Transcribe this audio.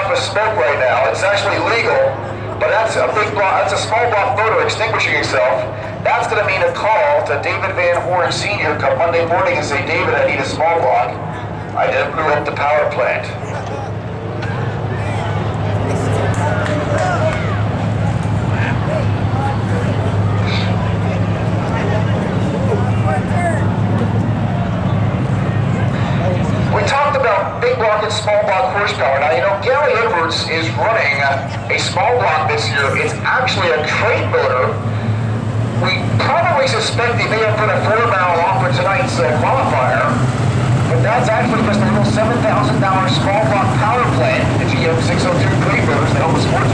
puff of smoke right now. It's actually legal, but that's a big block. That's a small block motor extinguishing itself. That's going to mean a call to David Van Horn Sr. come Monday morning and say, David, I need a small block. I didn't blew up the power plant. We talked about big block and small block horsepower. Now, you know, Gary Edwards is running a small block this year. It's actually a crate motor. We probably suspect they may have put a 4-barrel on for tonight's qualifier, but that's actually just a little $7,000 small block power plant, the GM 602 crate motors that help the sports